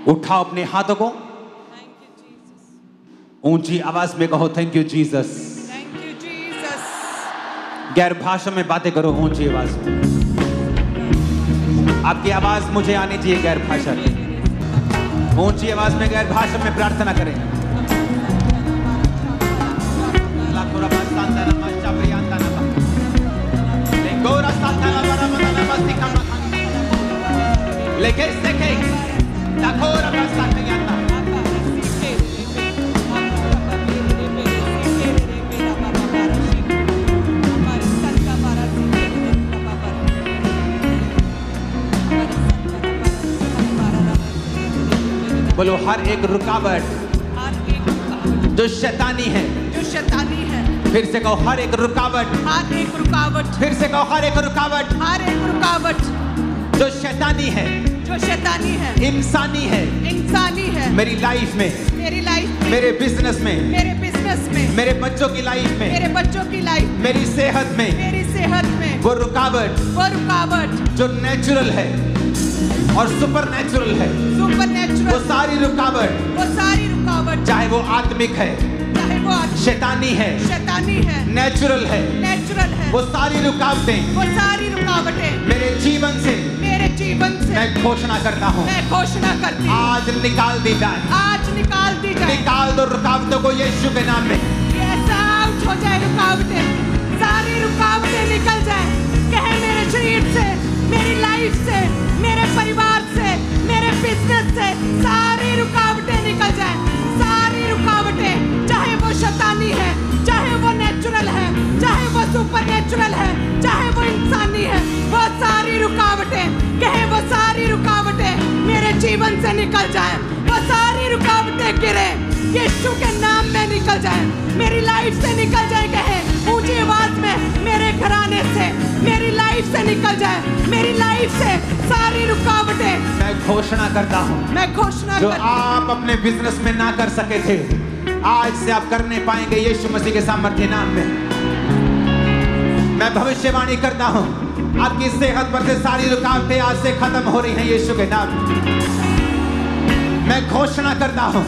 उठाओ अपने हाथों को, ऊंची आवाज में कहो थैंक यू जीसस। गैर भाषा में बातें करो ऊंची आवाज में। आपकी आवाज मुझे आनी चाहिए गैर भाषा में। ऊंची आवाज में गैर भाषा में प्रार्थना करें। बोलो हर एक रुकावट जो शैतानी है, फिर से कहो हर एक रुकावट, फिर से कहो हर एक रुकावट जो शैतानी है, इंसानी है मेरी लाइफ में, मेरे बिजनेस में, मेरे बच्चों की लाइफ में, मेरी सेहत में, वो रुकावट जो नेचुरल है और सुपर नेचुरल है, वो सारी रुकावट चाहे वो आत्मिक है, शैतानी है, नेचुरल है, वो सारी रुकावटें मेरे जीवन से मैं घोषणा करता हूँ, आज निकाल दी जाए, निकाल दो रुकावटों को यीशु के नाम में। आउट हो जाए रुकावटें, सारी रुकावटें निकल जाए। कहे मेरे शरीर से, मेरी लाइफ से, मेरे परिवार से, मेरे बिजनेस से सारी रुकावटें निकल जाए। सारी रुकावटें, चाहे वो शैतानी है, चाहे वो नेचुरल है, चाहे वो सुपर नेचुरल है, चाहे वो इंसानी है, वो सारी रुकावटें, कहे वो सारी रुकावटें मेरे जीवन से निकल जाए। वो सारी रुकावटें गिरे यीशु के नाम में निकल जाए, मेरी लाइफ से निकल जाए। कहे ऊंची आवाज में मेरे घराने से, मेरी लाइफ से निकल जाए, मेरी लाइफ से सारी रुकावटें मैं घोषणा करता हूँ। मैं घोषणा जो आप अपने बिजनेस में ना कर सके थे, आज से आप करने पाएंगे यीशु मसीह के सामर्थ्य नाम में। मैं भविष्यवाणी करता हूँ, आपकी सेहत पर से सारी रुकावटें आज से खत्म हो रही हैं यीशु के नाम में। मैं घोषणा करता हूँ,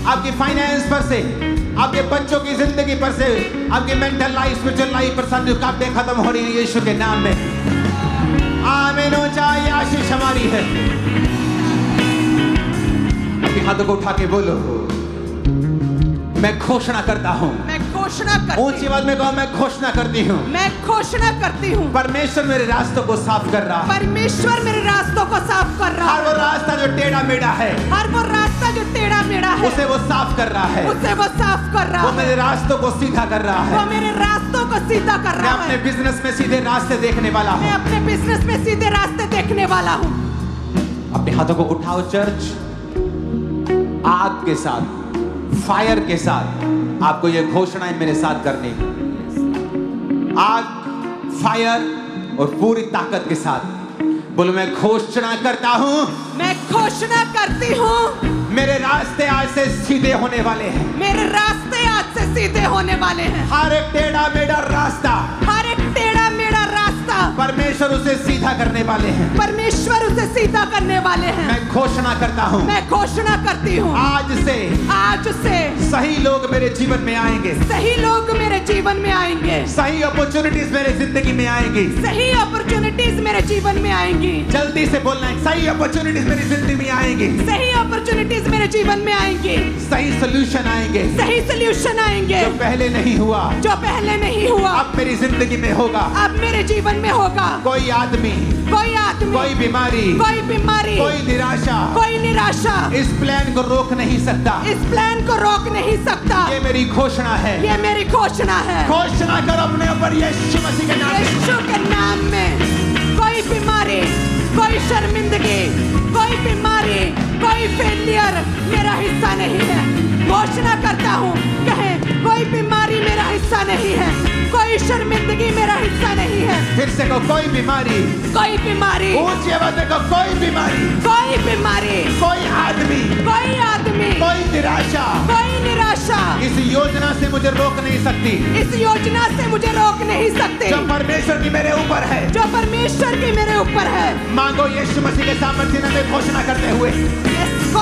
आपकी फाइनेंस पर से, आपके बच्चों की जिंदगी पर से, आपकी मेंटल लाइफ, स्पिरिचुअल लाइफ पर सारी रुकावटें खत्म हो रही हैं यीशु के नाम में। आमीन हो जाए, आशीष हमारी है। अपने हाथों को उठा के बोलो, मैं घोषणा करता हूँ। मैं घोषणा करती हूँ। ऊंची आवाज में कहो, मैं घोषणा करती हूँ। मैं घोषणा करती हूँ। परमेश्वर मेरे रास्तों को साफ कर रहा है। परमेश्वर मेरे रास्तों को साफ कर रहा है। हर वो रास्ता जो टेढ़ा मेढ़ा है, हर वो रास्ता जो टेढ़ा मेढ़ा है, उसे वो साफ कर रहा है। उसे वो साफ कर रहा है। वो मेरे रास्तों को सीधा कर रहा है। वो मेरे रास्तों को सीधा कर रहा है। मैं अपने बिजनेस में सीधे रास्ते देखने वाला हूँ। मैं अपने बिजनेस में सीधे रास्ते देखने वाला हूँ। अपने हाथों को उठाओ चर्च, आग के साथ, फायर के साथ आपको ये घोषणाएं मेरे साथ करनी। आग, फायर और पूरी ताकत के साथ बोलो, मैं घोषणा करता हूँ। मैं घोषणा करती हूँ। मेरे रास्ते आज से सीधे होने वाले हैं। मेरे रास्ते आज से सीधे होने वाले हैं। हर एक टेढ़ा मेढ़ा रास्ता, हर एक टेढ़ा मेढ़ा रास्ता परमेश्वर उसे सीधा करने वाले हैं। परमेश्वर उसे सीधा करने वाले हैं। मैं घोषणा करता हूँ। मैं घोषणा करती हूँ। आज से सही लोग मेरे जीवन में आएंगे। सही लोग मेरे जीवन में आएंगे। सही अपॉर्चुनिटीज मेरे जिंदगी में आएंगी। सही अपॉर्चुनिटीज मेरे जीवन में आएंगी। जल्दी से बोलना है, सही अपॉर्चुनिटीज मेरी जिंदगी में आएंगी। सही अपॉर्चुनिटीज मेरे जीवन में आएंगी। सही सोल्यूशन आएंगे। सही सोल्यूशन आएंगे। जो पहले नहीं हुआ, जो पहले नहीं हुआ, अब मेरी जिंदगी में होगा। अब मेरे जीवन में होगा। कोई आदमी, कोई बीमारी, कोई निराशा इस प्लान को रोक नहीं सकता। इस प्लान को रोक नहीं सकता। ये मेरी घोषणा है। ये मेरी घोषणा है। घोषणा करो अपने ऊपर यीशु मसीह के नाम में। यीशु के नाम में कोई बीमारी, कोई शर्मिंदगी, कोई बीमारी, कोई फेलियर मेरा हिस्सा नहीं है। घोषणा करता हूँ, कहे कोई बीमारी मेरा हिस्सा नहीं है, कोई शर्मिंदगी मेरा हिस्सा नहीं है। फिर से कहो, कोई बीमारी, ऊंची आवाज में कहो, कोई बीमारी, कोई आदमी, कोई निराशा इस योजना से मुझे रोक नहीं सकती। इस योजना से मुझे रोक नहीं सकती जो परमेश्वर की मेरे ऊपर है। जो परमेश्वर की मेरे ऊपर है। मांगो यीशु मसीह के सामर्थ्य में घोषणा करते हुए।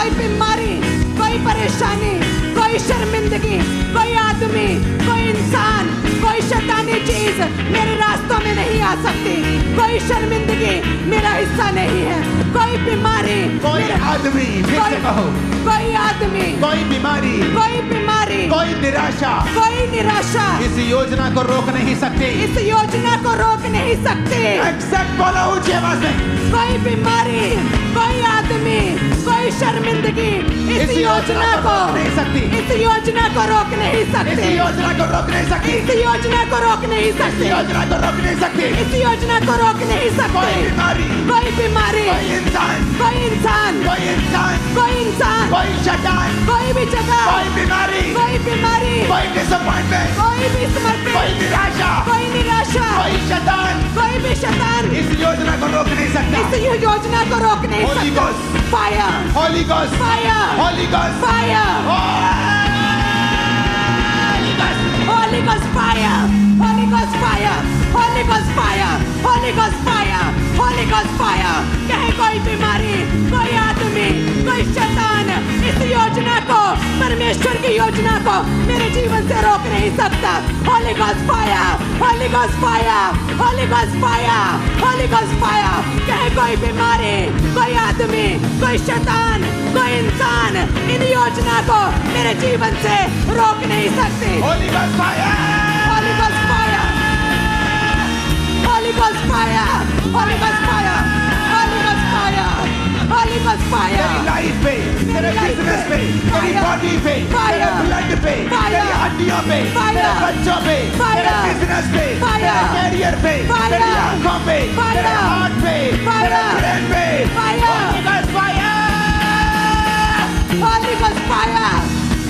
कोई बीमारी, कोई परेशानी, कोई शर्मिंदगी, कोई आदमी, कोई इंसान, कोई शैतानी चीज मेरे रास्तों में नहीं आ सकती। कोई शर्मिंदगी मेरा हिस्सा नहीं है। कोई बीमारी, कोई आदमी, फिर से कहो, कोई आदमी, कोई बीमारी, कोई बीमारी, कोई निराशा, कोई निराशा इस योजना को रोक नहीं सकती। इस योजना को रोक नहीं सकती। एक्सेप्ट बोलो ऊंची आवाज में। कोई बीमारी, कोई आदमी, कोई शर्मिंदगी इस योजना को नहीं सकती। इस योजना को रोक नहीं इस सकती। योजना को रोक नहीं सकती। इस योजना को रोक नहीं इस सकती। योजना को रोक नहीं सकती। इस योजना को रोक नहीं कोई सकती। बीमारी, कोई बीमारी, कोई इंसान, कोई इंसान, कोई इंसान, कोई इंसान, कोई शैतान, कोई भी जगह, कोई बीमारी, कोई बीमारी, कोई डिसअपॉइंटमेंट, कोई भी समर्पण, कोई निराशा, कोई निराशा, कोई शैतान कोई भी शैतान इस योजना को रोक नहीं सकता। इस योजना को रोक नहीं Holy सकता। Ghost, fire, Holy Ghost, fire, Holy Ghost, fire, Holy Ghost, Holy Ghost fire, Holy Ghost fire, Holy Ghost fire, Holy Ghost fire, Holy Ghost fire। कहे कोई बीमारी, कोई आदमी, कोई शैतान इस योजना को, परमेश्वर की योजना को मेरे जीवन से रोक नहीं सकता। Holy Ghost fire, Holy Ghost fire, Holy Ghost fire, Holy Ghost fire। कहे कोई बीमारी, कोई आदमी, कोई शैतान, कोई इंसान इन योजना को मेरे जीवन से रोक नहीं सकती। Holy Ghost fire, Holy Ghost fire, Holy Ghost fire, Holy Ghost fire, Holy Ghost fire, Holy Ghost fire। तेरी लाइफ पे, तेरे बिजनेस पे, तेरी बॉडी पे, तेरे ब्लड पे, तेरी हड्डियों पे, तेरे बच्चों पे, तेरे बिजनेस पे, तेरे कैरियर पे, तेरी आंखों पे, तेरे हार्ट पे, तेरे ब्रेन पे, Holy Ghost fire, Holy Ghost fire।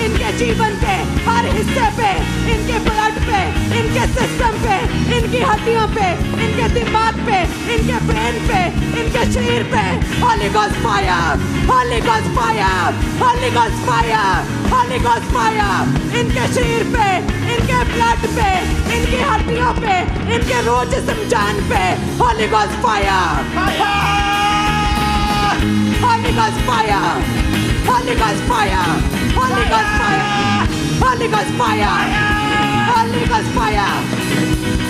इनके जीवन के हर हिस्से पे, इनके ब्लड पे, इनके सिस्टम पे, इनकी हड्डियों पे, इनके दिमाग पे, इनके ब्रेन पे, इनके शरीर पे Holy Ghost fire, Holy Ghost fire, Holy Ghost fire, Holy Ghost fire। इनके शरीर पे, इनके ब्लड पे, इनकी हड्डियों पे, इनके रूह जिस्म जान पे Holy Ghost fire, Holy Ghost fire, Holy Ghost fire, Holy Ghost fire, Holy Ghost fire, Holy Ghost fire।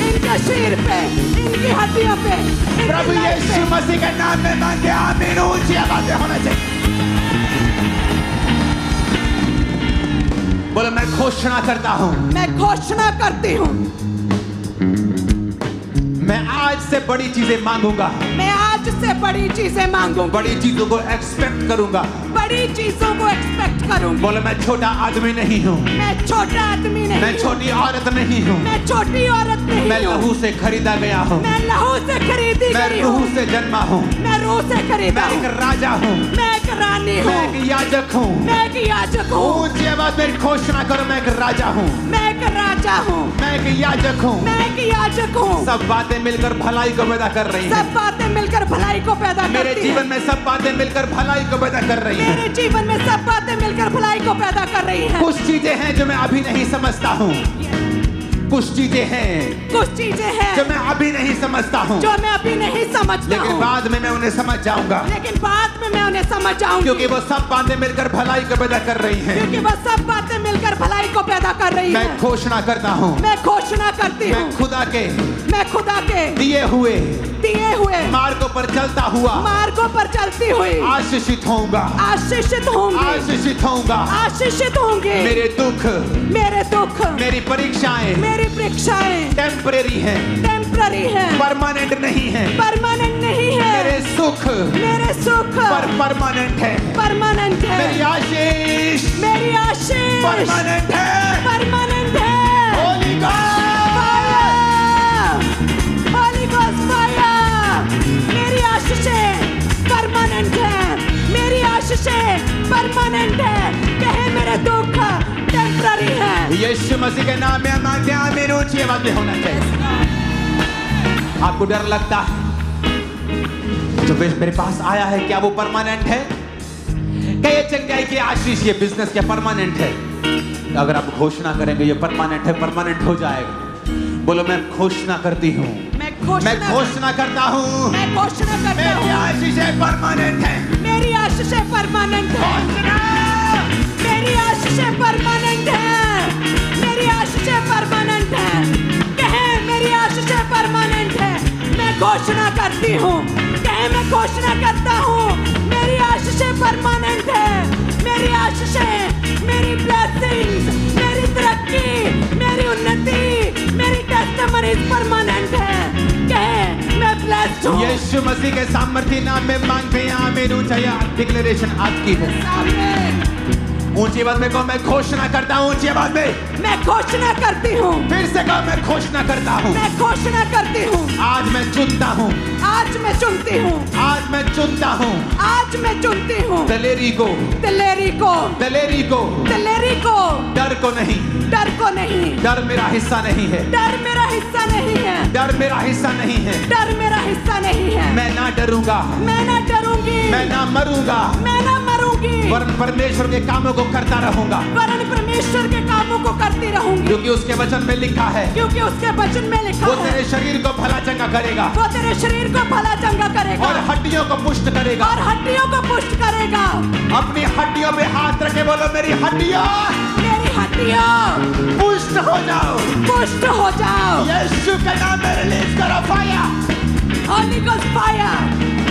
इनके शरीर पे, इनकी हड्डियों पे, प्रभु यीशु मसीह के नाम में मांगे आमीन। ऊंची आवाज़ें होना चाहिए। बोलो मैं घोषणा करता हूँ, मैं घोषणा करती हूँ, मैं आज से बड़ी चीजें मांगूंगा, मैं आज से बड़ी चीजें मांगूंगा, बड़ी चीजों को एक्सपेक्ट करूंगा। बड़ी चीजों को एक्सपेक्ट करूंगी। बोलो मैं छोटा आदमी नहीं हूँ, मैं छोटा आदमी नहीं मैं हूँ, छोटी औरत नहीं हूँ, मैं छोटी औरत नहीं मैं हूँ, लहू से खरीदा गया हूँ, मैं लहू से खरीदी मैं गई रूह हूँ, से जन्मा हूँ, मैं रूह से खरीदा मैं एक हूँ, राजा हूँ, मैं एक रानी हूँ, मैं एक याजक हूँ। मैं एक याजक हूँ, ऊंची आवाज में घोषणा करो मैं एक राजा हूँ, मैं एक राजा हूँ, मैं एक याजक हूँ। मैं एक याजक हूँ। सब बातें मिलकर भलाई को पैदा कर रही हैं। सब बातें मिलकर भलाई को पैदा मेरे करती जीवन हैं। में सब बातें मिलकर भलाई को पैदा कर रही हैं। मेरे जीवन में सब बातें मिलकर भलाई को पैदा कर रही हैं। कुछ चीजें हैं जो मैं अभी नहीं समझता हूँ, कुछ चीजें हैं कुछ चीजें हैं जो मैं अभी नहीं समझता हूँ, जो मैं अभी नहीं समझता लेकिन हूँ, बाद में मैं उन्हें समझ जाऊंगा, लेकिन बाद में मैं उन्हें समझ जाऊंगी, क्योंकि वो सब बातें मिलकर भलाई को पैदा कर रही हैं। क्योंकि वो सब बातें मिलकर भलाई को पैदा कर रही मैं हैं। घोषणा करता हूँ, मैं घोषणा करती मैं हूँ, खुदा के मैं खुदा के दिए हुए मार्गों पर चलता हुआ मार्गों पर चलती हुई आशीषित होऊंगा, आशीषित होंगी, आशीषित होऊंगा। आशीषित होंगी। मेरे दुख, मेरी परीक्षाएं टेम्परेरी हैं, टेम्पररी है, परमानेंट नहीं है, परमानेंट नहीं है। मेरे सुख परमानेंट है, परमानेंट है। मेरी आशीष परमानेंट है। Holy Ghost Holy Ghost fire। मेरी आशीषें परमानेंट है, मेरी आशीषें परमानेंट है। कहे मेरे दुख टेम्पररी है। यीशु मसीह के नाम में मांगते हैं, आमीन। ऊंची आवाज में होना चाहिए। आपको डर लगता है जो मेरे पास आया है, क्या वो परमानेंट है? क्या ये चंगाई की आशीष, ये बिजनेस क्या परमानेंट है? अगर आप घोषणा करेंगे ये परमानेंट है, परमानेंट हो जाएगा। बोलो मैं घोषणा करती हूँ, मैं घोषणा करता हूँ, मैं घोषणा करता हूँ, मेरी आशीष परमानेंट है, मेरी आशीष परमानेंट है। करती हूँ, कहे मैं घोषणा करता हूँ, मेरी आशीषें परमानेंट है, मेरी आशीषें, मेरी ब्लेसिंग्स, मेरी तरक्की, मेरी उन्नति, मेरी टेस्टिमनीज परमानेंट है। कहे मैं ब्लेस्ड हूँ। यीशु मसीह के सामर्थ्य नाम में मांगते हैं आमीन। ऊंचा डिक्लेरेशन आज की है। आमीन। ऊंची आवाज में कहो मैं घोषणा करता हूँ। ऊंची आवाज में मैं घोषणा करती हूँ। फिर से कहो मैं घोषणा करता हूँ। मैं घोषणा करती हूँ। आज मैं चुनता हूँ। आज मैं चुनती हूँ। आज मैं चुनता हूँ। आज मैं चुनती हूँ। दलेरी को, दलेरी को, दलेरी को, दलेरी को, डर को नहीं, डर को नहीं। डर मेरा हिस्सा नहीं है। डर मेरा हिस्सा नहीं है। डर मेरा हिस्सा नहीं है। डर मेरा हिस्सा नहीं है। मैं ना डरूंगा। मैं ना डरूंगी। मैं ना मरूंगा। मैं ना मरूंगी। वरन परमेश्वर के कामों को करता रहूंगा। वरन परमेश्वर के कामों को करती रहूंगी। क्योंकि उसके वचन में लिखा है। क्योंकि उसके वचन में लिखा वो है। तेरे शरीर को भला चंगा करेगा। वो तेरे शरीर को भला चंगा करेगा। और हड्डियों को पुष्ट करेगा। और हड्डियों को पुष्ट करेगा। अपनी हड्डियों पे हाथ रखे बोलो मेरी हड्डियां, मेरी हड्डियां पुष्ट हो जाओ। पुष्ट हो जाओ। यीशु के नाम में रिलीज करो फायर। Holi ghost fire.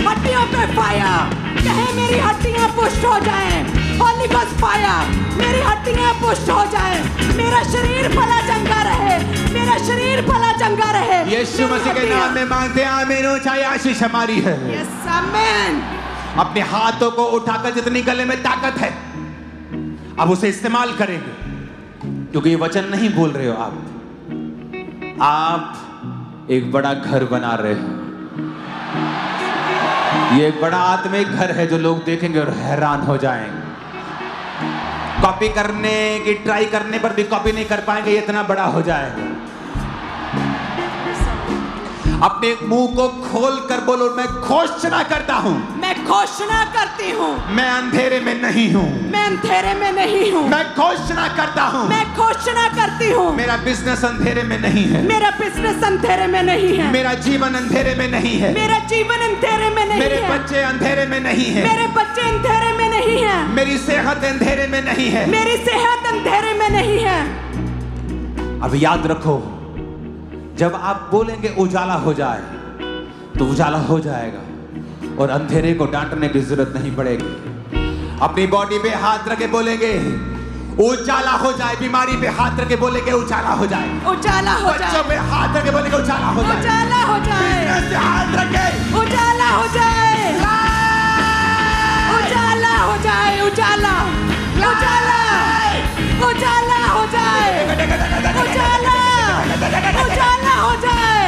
हड्डियों पे फायर। कहे मेरी हड्डियां पुष्ट हो जाएं। Holi ghost fire. मेरी हड्डियां पुष्ट हो जाएं। मेरा शरीर भला चंगा रहे। मेरा शरीर भला चंगा रहे। यीशु मसीह के नाम में मांगते हैं आमीन। ऊंचाई आशीष हमारी है। यस आमीन। अपने हाथों को उठाकर जितनी गले में ताकत है अब उसे इस्तेमाल करेंगे, क्योंकि ये वचन नहीं बोल रहे हो आप एक बड़ा घर बना रहे हो। ये एक बड़ा आत्मिक घर है जो लोग देखेंगे और हैरान हो जाएंगे। कॉपी करने की ट्राई करने पर भी कॉपी नहीं कर पाएंगे, ये इतना बड़ा हो जाएगा। अपने मुंह को खोल कर बोलो मैं घोषणा करता हूँ। मैं घोषणा करती हूँ। मैं अंधेरे में नहीं हूँ। मैं अंधेरे में नहीं हूँ। मैं घोषणा करता हूँ। मैं घोषणा करती हूँ। मेरा बिजनेस अंधेरे में नहीं है। मेरा बिजनेस अंधेरे में नहीं है। मेरा जीवन अंधेरे में नहीं है। मेरा जीवन अंधेरे में नहीं है। मेरे बच्चे अंधेरे में नहीं है। मेरे बच्चे अंधेरे में नहीं है। मेरी सेहत अंधेरे में नहीं है। मेरी सेहत अंधेरे में नहीं है। अब याद रखो, जब आप बोलेंगे उजाला हो जाए तो उजाला हो जाएगा और अंधेरे को डांटने की जरूरत नहीं पड़ेगी। अपनी बॉडी पे हाथ रखे बोलेंगे उजाला हो जाए। बीमारी पे हाथ रखे बोलेंगे उजाला हो जाए। उजाला हो जाए। बच्चों पे हाथ रखे बोलेंगे उजाला हो जाए। उजाला हो जाए। बिजनेस पे हाथ रखे उजाला हो जाए। उजाला हो जाए। उजाला उजाला उजाला हो जाए। उजाला उजाला हो जाए।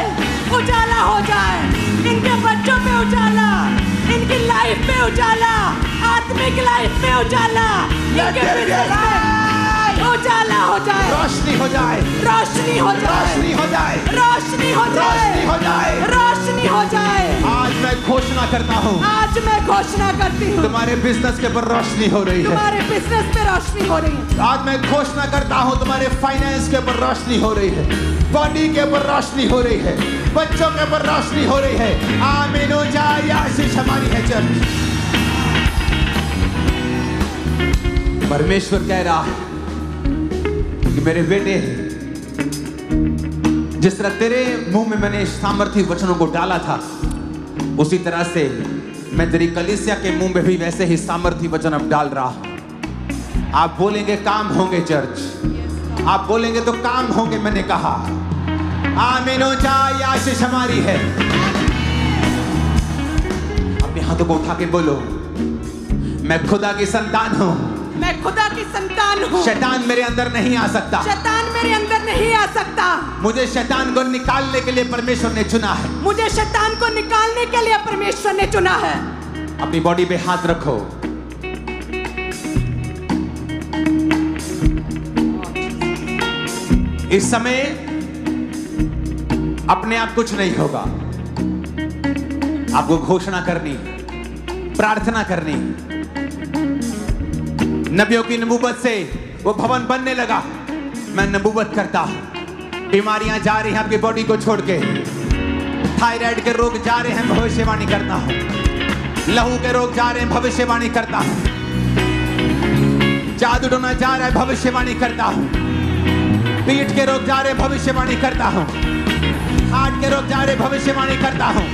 उजाला हो जाए। इनके बच्चों पे उजाला, इनकी लाइफ पे उजाला, आत्मिक लाइफ पे उजाला, इनके बिजनेस में उजाला हो जाए। रोशनी हो जाए। रोशनी हो जाए। रोशनी हो जाए। रोशनी हो जाए। रोशनी हो जाए। रोशनी हो जाए। आज मैं घोषणा करता हूँ। आज मैं घोषणा करती हूँ। तुम्हारे बिजनेस के ऊपर रोशनी हो रही है। तुम्हारे बिजनेस पे रोशनी हो रही है। आज मैं घोषणा करता हूँ तुम्हारे फाइनेंस के ऊपर रोशनी हो रही है। बॉडी के ऊपर रोशनी हो रही है। बच्चों के ऊपर रोशनी हो रही है। आमीन। ऊंचाई आशीष हमारी है। चर्च परमेश्वर कह रहा है कि मेरे बेटे, जिस तरह तेरे मुंह में मैंने सामर्थ्य वचनों को डाला था, उसी तरह से मैं तेरी कलीसिया के मुंह में भी वैसे ही सामर्थ्य वचन अब डाल रहा हूं। आप बोलेंगे काम होंगे। चर्च आप बोलेंगे तो काम होंगे। मैंने कहा आमीन। ऊंचाई आशीष हमारी है। अपने हाथों को उठा के बोलो मैं खुदा की संतान हूं। मैं खुदा की संतान हूँ। शैतान मेरे अंदर नहीं आ सकता। शैतान मेरे अंदर नहीं आ सकता। मुझे शैतान को निकालने के लिए परमेश्वर ने चुना है। मुझे शैतान को निकालने के लिए परमेश्वर ने चुना है। अपनी बॉडी पे हाथ रखो। इस समय अपने आप कुछ नहीं होगा। आपको घोषणा करनी, प्रार्थना करनी। नबियों की नबूवत से वो भवन बनने लगा। मैं नबूवत करता हूं। बीमारियां जा रही हैं आपकी बॉडी को छोड़ के। थायराइड के रोग जा रहे हैं, भविष्यवाणी करता हूं। लहू के रोग जा रहे हैं, भविष्यवाणी करता हूं। जादू टोना जा रहा है, भविष्यवाणी करता हूं। पीठ के रोग जा रहे हैं, भविष्यवाणी करता हूं। हार्ट के रोग जा रहे हैं, भविष्यवाणी करता हूं।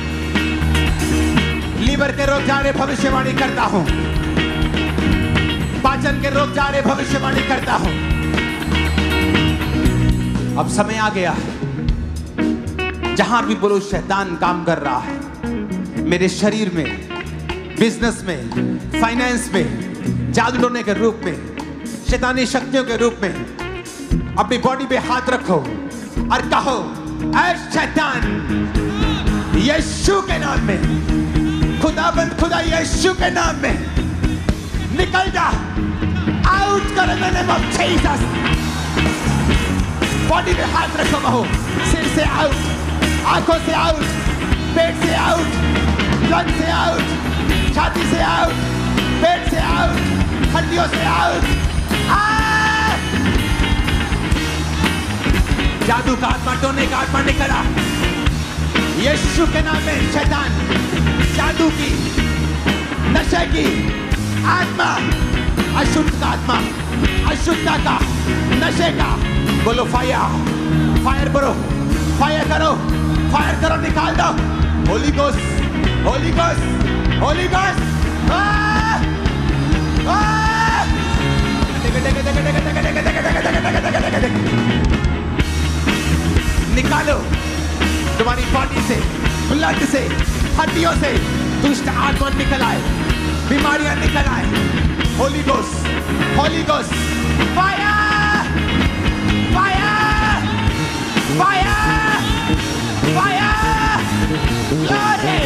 लीवर के रोग जा रहे, भविष्यवाणी करता हूं। पाचन के रोग जा रहे, भविष्यवाणी करता हूं। अब समय आ गया जहां भी बोलो शैतान काम कर रहा है मेरे शरीर में, बिजनेस में, फाइनेंस में, जादू टोने के रूप में, शैतानी शक्तियों के रूप में। अपनी बॉडी पे हाथ रखो और कहो, ऐ शैतान, यीशु के नाम में, खुदाबंद खुदा यीशु के नाम में निकल जा, आउट कर in the name of Jesus. Body पे हाथ रखो, कहो, सिर से आउट, आंखों से आउट, पेट से आउट, लंग से आउट, छाती से आउट, पेट से आउट, हड्डियों से आउट। जादू का आत्मा, टोने का आत्मा निकला यीशु के नाम में। शैतान, जादू की, नशे की आत्मा, अशुद्ध का आत्मा, अशुद्धता का, नशे का, बोलो फायर, फायर करो, फायर करो, फायर करो, निकाल दो। Holi ghost, holy ghost, holy ghost. निकालो तुम्हारी बॉडी से, ब्लड से, हड्डियों से दुष्ट आत्मा निकल आए, बीमारियां निकल आए। Holy ghost, holy ghost, fire, fire, fire, fire, glory,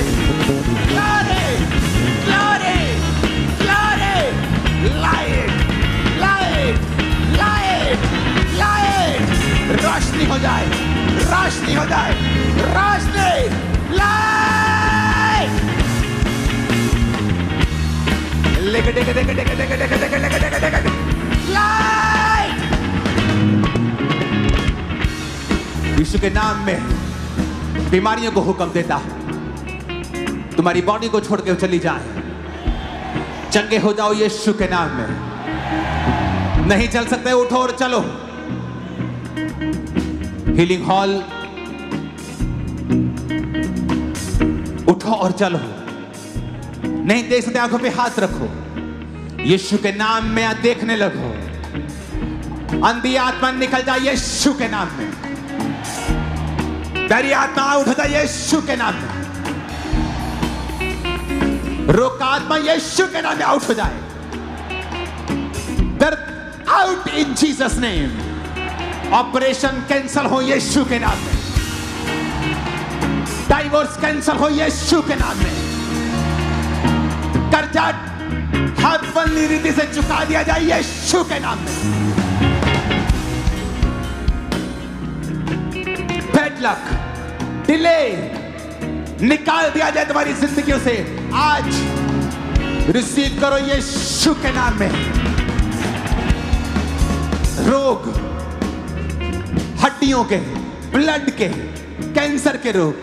glory, glory, glory, light, light, light, light, रोशनी हो जाए, रोशनी हो जाए, रोशनी, लाइट। लेके देखे देखे देखे देखे देखे देखे देखे देखे देखे लाइट। यीशु के नाम में बीमारियों को हुक्म देता, तुम्हारी बॉडी को छोड़ के चली जाए, चंगे हो जाओ यीशु के नाम में। नहीं चल सकते, उठो और चलो। हीलिंग हॉल, उठो और चलो। नहीं देख सकते, आंखों पे हाथ रखो, यीशु के नाम में देखने लगो। अंधी आत्मा निकल जाए यीशु के नाम में, डरी आत्मा आउट हो जाए यीशु के नाम में, रोग का आत्मा यीशु के नाम में आउट हो जाए। दर्द out in Jesus name. Operation cancel हो यीशु के नाम में, डाइवोर्स कैंसल हो यीशु के नाम में, कर्जा हर रीति से चुका दिया जाए यीशु के नाम में। बैड लक, डिले निकाल दिया जाए तुम्हारी जिंदगियों से। आज रिसीव करो यीशु के नाम में। रोग, हड्डियों के, ब्लड के, कैंसर के रोग,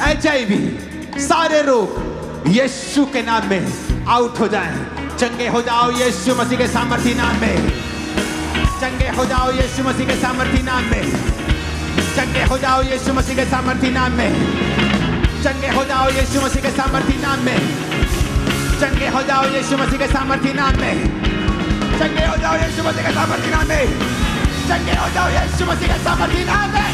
HIV, सारे रोग यीशु के नाम में आउट हो जाएं। चंगे हो जाओ यीशु मसीह के सामर्थी नाम में। चंगे हो जाओ यीशु मसीह के सामर्थी नाम में। चंगे हो जाओ यीशु मसीह के सामर्थी नाम में। चंगे हो जाओ यीशु मसीह के सामर्थी नाम में। चंगे हो जाओ यीशु मसीह के सामर्थी नाम में। चंगे हो जाओ यीशु मसीह के सामर्थी नाम में। चंगे हो जाओ यीशु मसीह के सामर्थी नाम में।